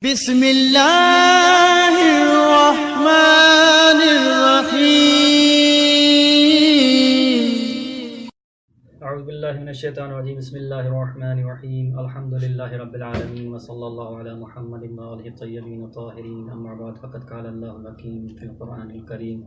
बिस्मिल्लाहिर्रहमानिर्रहीम। अऊज़ु बिल्लाहि मिनश्शैतानिर्रजीम। बिस्मिल्लाहिर्रहमानिर्रहीम। अल्हम्दुलिल्लाहि रब्बिल आलमीन व सल्लल्लाहु अला मुहम्मदिन व आलिहि तय्यबीन ताहिरीन। अम्मा बाद फ़क़द क़ाला अल्लाहुल हकीम फ़िल क़ुरआनिल करीम।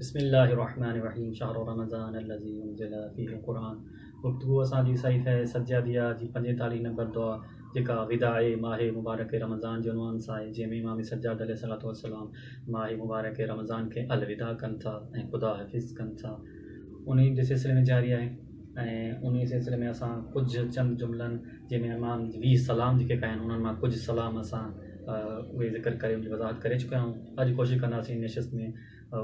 बिस्मिल्लाहिर्रहमानिर्रहीम। शहरु रमज़ान अल्लज़ी उन्ज़िला फ़ीहिल क़ुरआन। गुफ्तगू असांजी सहीफ़े सज्जादिया जी 45 नंबर दुआ जेका विदाए माह मुबारक रमज़ान जो उनवान सां आहे, जंहिंमें इमाम सज्जाद अलैहिस्सलातु वस्सलाम माह मुबारक रमज़ान खे अलविदा कनि था ऐं ख़ुदा हिफ़िज़ कनि था, उन जे सिलसिले में जारी आहे। ऐं उन सिलसिले में असां कुझु चंद जुमलनि जंहिंमें इमाम 20 सलाम जेके कया आहिनि उन्हनि मां कुझु सलाम असां उहे ज़िक्र करे उनजी वज़ाहत करे चुकिया आहियूं। अॼु कोशिशि कंदासीं इन नशिस्त में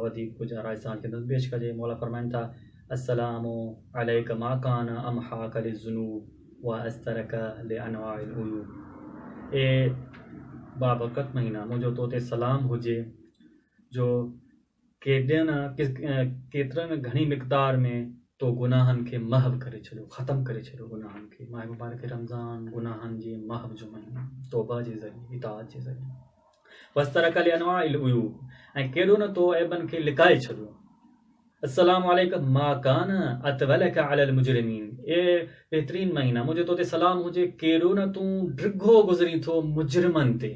वधीक कुझु आराइ सां खे पेश कजे। मौला फरमाइनि था, अस्सलामु अलैका मा कान अमहाक लिज़ुनूब व अस्तरक लिअनवाइल उयूब। ए बाबरकत महीना, मुंहिंजो तो ते सलाम हुजे जो केतिरनि घणी मिक़दार में तो गुनाहनि खे महव करे छॾियो, ख़तमु करे छॾियो गुनाहनि खे। माह मुबारक रमज़ान गुनाहनि जे महव जो महीनो, तौबा जे ज़रिए, इताअत जे ज़रिए। वस्तरक लिअनवाइल उयूब, ऐं केॾो न तो ऐबनि खे लिकाए छॾियो। अस्सलामु अलैका मा कान अतवलक अलल मुजरिमीन। ए बहितरीन महीना, मुंहिंजो तो ते सलाम हुजे केॾो न तूं ड्रिघो गुज़री थो मुजरिमनि ते,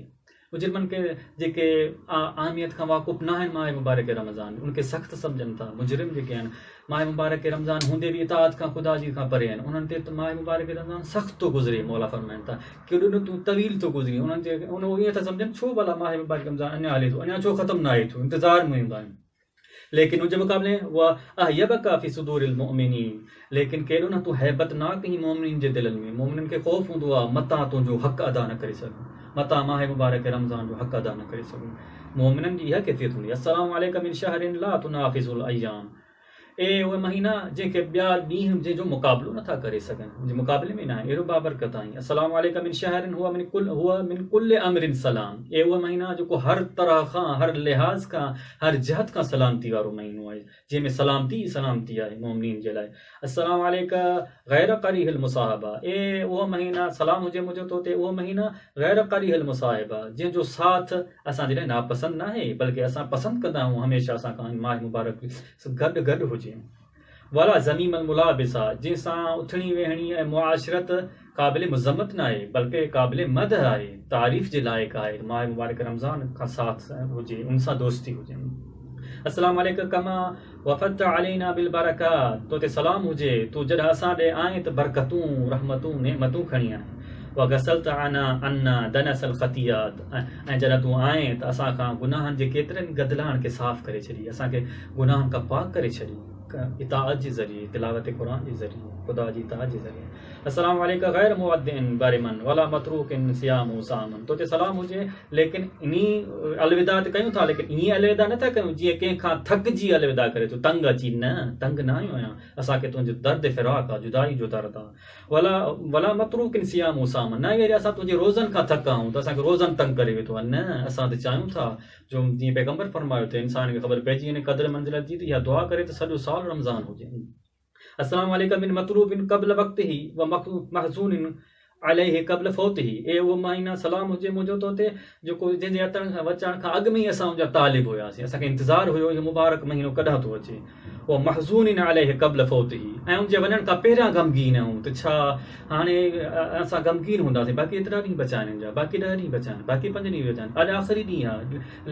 मुजरिमनि खे जेके अहमियत खां वाक़ुफ़ न आहिनि माह मुबारक रमज़ान, उनखे सख़्तु सम्झनि था। मुजरिम जेके आहिनि माह मुबारक रमज़ान हूंदे बि इताअत खां ख़ुदा जी खां परे आहिनि, उन्हनि ते माह मुबारक रमज़ान सख़्तु थो गुज़रे। मौला फरमाइनि था केॾो न तूं तवील थो गुज़री, उन्हनि जे उन ईअं था सम्झनि छो भला माह मुबारक रमज़ान अञा हले थो, अञा छो ख़तमु न आहे थो, इंतज़ार में हूंदा आहिनि। लेकिन उनजे मुक़ाबले वह अहयबका फी सुदूरिल मुमिनीन, लेकिन केॾो न तूं हैबतनाक ही मोमिनीन जे दिलनि में, मोमिननि खे ख़ौफ़ हूंदो आहे मतां तुंहिंजो हक़ अदा न करे सघूं, मतां माह मुबारक रमज़ान जो हक़ अदा न करे सघूं। मोमिननि जी इहा कैफ़ियत हूंदी आहे। अस्सलामु अलैका मिन शहरिन ला तुनाफ़िज़ुल अय्याम। ए उहे महीना जंहिंखे ॿिया ॾींहं जंहिंजो मुक़ाबिलो नथा करे सघनि, जे मुक़ाबले में न आहे, अहिड़ो बाबरकत आहे। अस्सलामु अलैका मिन शहरिन हुआ मिन कुल्ल अमरिन सलाम। ए उहो महीना जेको हर तरह खां, हर लिहाज़ खां, हर जहत खां सलामती वारो महीनो आहे, जंहिंमें सलामती आहे मोमिनीन जे लाइ। अस्सलामु अलैका गैर करीहिल मुसाहिबा। ए उहो महीना, सलाम हुजे मुंहिंजो तो ते उहो महीना गैर करीहिल मुसाहिबा, जंहिंजो साथ असांजे लाइ नापसंद न आहे, बल्कि असां पसंदि कंदा आहियूं हमेशह असां खां माह मुबारक गॾु हुजे। वाला ज़मीम मुलाबिसा, जंहिंसां उथणी वेहणी ऐं मुआशरत क़ाबिल मुज़म्मत न आहे, बल्कि क़ाबिल मदह आहे, तारीफ़ जे लाइक़ु आहे। माह मुबारक रमज़ान खां साथ हुजे, उन सां दोस्ती हुजे। अस्सलामु अलैका कमा वफ़दत अलैना बिल बरकात। तो ते सलाम हुजे तूं जॾहिं असां ॾे आहीं त बरकतूं, रहमतूं, नेमतूं खणी आहीं। वग़सलत अन्ना दनसल ख़तियात, ऐं जॾहिं तूं आहीं त असां खां गुनाहनि जे केतिरनि गदलाहनि खे साफ़ करे छॾी, असांखे गुनाहनि खां पाक करे छॾी, इताअत जे ज़रिए, तिलावत क़ुरान जे ज़रिए, ख़ुदा जी इताअत जे ज़रिए। अस्सलामु अलैका गैर मुअद्दिन बारिमन वला मतरूकिन सियामु सामन। तो ते सलाम हुजे, लेकिन इन्ही अलविदा त कयूं था, लेकिन ईअं अलविदा नथा कयूं जीअं कंहिंखां थकिजी अलविदा करे तो, तंग अची, न तंग न आहियूं आहियां, असांखे तुंहिंजो दर्द फ़िराक़ आहे, जुदाई जो दर्द आहे। वला मतरूकिन सियामु सामन, न वरी असां तुंहिंजे रोज़नि खां थका आहियूं त असांखे रोज़नि तंग करे वेठो आहे, न असां त चाहियूं था जो जीअं पैगम्बर फरमायो त इंसान खे ख़बर पइजी वञे क़द्र मंज़िलत जी, त इहा दुआ करे त सॼो साल रमज़ान हुजे। अस्सलामु अलैका मिन मतलूबिन क़ब्ल वक़्तिही व महज़ूनिन अलैहि क़ब्ल फ़ौतिही। ए उहो महीना सलाम हुजे मुंहिंजो तो ते जेको जंहिंजे अचण खां अॻु में ई असां उनजा तालिब हुयासीं, असांखे इंतज़ारु हुयो इहो मुबारक महीनो कॾहिं थो अचे। उहो महज़ूनिन अलैहि क़ब्ल फ़ौतिही, ऐं उनजे वञण खां पहिरियां गमगीन आहियूं त छा हाणे असां गमगीन हूंदासीं। बाक़ी एतिरा ॾींहं बचा आहिनि हिन जा, बाक़ी 10 ॾींहं बचा आहिनि, बाक़ी 5 ॾींहं बचा आहिनि, अॼु आख़िरी ॾींहुं आहे,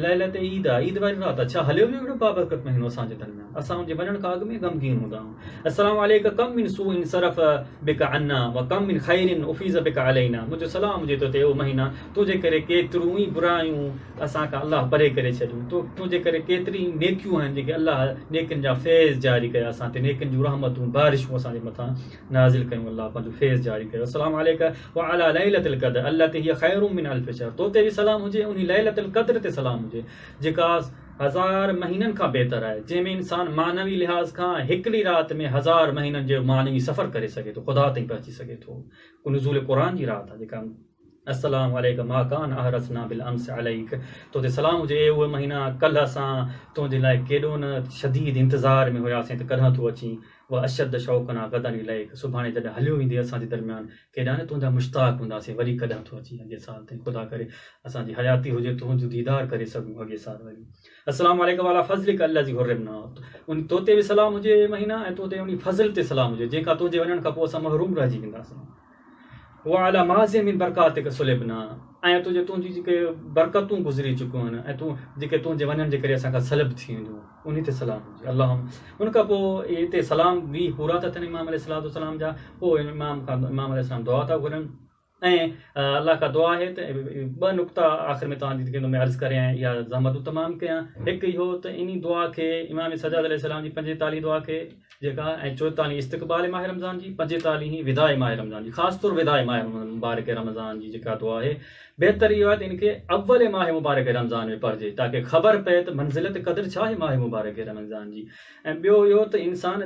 लैलत ईद आहे, ईद वारी राति आहे, छा हलियो वियो अहिड़ो बाबरकत महीनो असांजे दरमियान, असां उनजे वञण खां अॻु में गमगीन हूंदा आहियूं। अस्सलामु अलैका कम मिन सूइन सरफ़ बिका अन्ना व कम मिन ख़ैरिन उफ़ीज़ बिका अलैना। मुंहिंजो सलाम हुजे तो ते उहो महीना तुंहिंजे करे केतिरियूं ई बुरायूं असांखां अलाह परे करे छॾियूं, तुंहिंजे करे केतिरी नेकियूं आहिनि जेके अलाह नेकियुनि जा फैज़ जारी कया असां ते, नेकियुनि जूं रहमतूं बारिशूं असांजे मथां नाज़िल कयूं, अलाह पंहिंजो फैज़ जारी कयो। अस्सलामु अलैका व अला लैलतिल क़द्र अल्लती हिय ख़ैरुम मिन अल्फ़ि शहर। तो ते बि सलाम हुजे, उन लैलतिल क़द्र ते सलाम हुजे जेका 1000 महीननि खां बहितर आहे, जंहिंमें इंसान मानवी लिहाज़ खां हिकिड़ी राति में 1000 महीननि जो मानवी सफ़र करे सघे थो, ख़ुदा ताईं पहुची सघे थो। नुज़ूल क़ुरान जी राति आहे जेका अस्सलाम वालेकुम मा कान अहरसना बिल अम्स अलैक। तो ते सलाम हुजे उहे महीना कल्ह असां तुंहिंजे लाइ केॾो न शदीद इंतज़ार में हुयासीं त कॾहिं तूं अची उहा अशद शौक़ना गदन इलैक। सुभाणे जॾहिं हलियो ईंदे असांजे दरमियान केॾा न तुंहिंजा मुश्ताक हूंदासीं, वरी कॾहिं तूं अची अॻे साल ताईं ख़ुदा करे असांजी हयाती हुजे तुंहिंजो दीदार करे सघूं अॻे साल वरी। अस्सलाम वालेकुम वाला फज़लिक अल्लज़ी हुर्रिमना। उन तोते बि सलाम हुजे महीना ऐं तोते उन फज़ल ते सलाम हुजे जंहिंखां तुंहिंजे वञण खां पोइ असां महरूम रहिजी वेंदासीं। वाला माज़े मिन बरकातिक सुलिबना। ऐं तुंहिंजी जेके बरकतूं गुज़री चुकियूं आहिनि ऐं जेके तुंहिंजे वञण जे करे असांखां सलब थी वेंदियूं उन ते सलाम हुजे अलाह। उन खां पोइ हिते सलाम बि पूरा था थियनि इमाम अलैहिस्सलाम जा। पोइ इमाम अलैहिस्सलाम दुआ था घुरनि ऐं अल्लाह का दुआ आहे त ॿ नुक़्ता आख़िर में तव्हांजी खे में अर्ज़ु करियां या ज़हमतूं तमामु कयां। हिकु इहो त इन दुआ खे इमाम सजाद अलैहिस्सलाम जी 45 दुआ खे जेका ऐं 44 इस्तक़बाल माह रमज़ान जी, 45 विदाए माह रमज़ान जी, ख़ासि तौरु विदाए माह मुबारक रमज़ान जी जेका दुआ आहे बहितर इहो आहे त इनखे अव्वल माह मुबारक रमज़ान में पढ़िजे ताकी ख़बर पए त मंज़िलत क़दुरु छा आहे माह मुबारक रमज़ान जी। ऐं ॿियो इहो त इंसान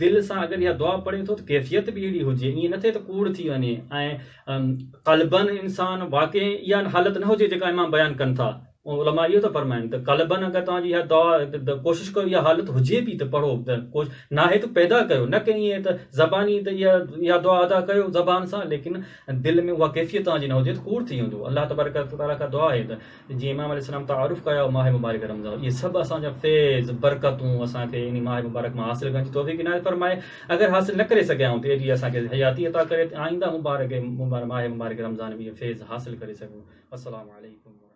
दिलि सां अगरि इहा दुआ पढ़े थो त कैफ़ियत बि अहिड़ी हुजे, ईअं न थिए त कूड़ थी वञे ऐं क़ल्बन इंसान वाक़ई इहा हालत न हुजे जेका इमाम बयानु कनि था। उलमा इहो था फरमाइनि त क़ल्बन अगरि तव्हांजी इहा दुआ कोशिशि कयो इहा हालत हुजे बि त पढ़ो त नाहे त पैदा कयो, न की ईअं त ज़बानी त इहा दुआ अदा कयो ज़बान सां लेकिन दिलि में उहा कैफ़ियत तव्हांजी न हुजे त कूड़ थी वेंदो। अलाह तबारक ताला खां दुआ आहे त जीअं इमाम अलैहिस्सलाम तारुफ़ कया माह मुबारक रमज़ान, इहे सभु असांजा फैज़ बरकतूं असांखे इन माह मुबारक मां हासिलु करण जी तौफ़ीक़ इनायत फरमाए। अगरि हासिलु न करे सघियाऊं त एॾी असांखे हयाती अता करे आईंदा माह मुबारक रमज़ान में इहे फैज़ हासिलु करे सघूं। अस्सलामु अलैकुम।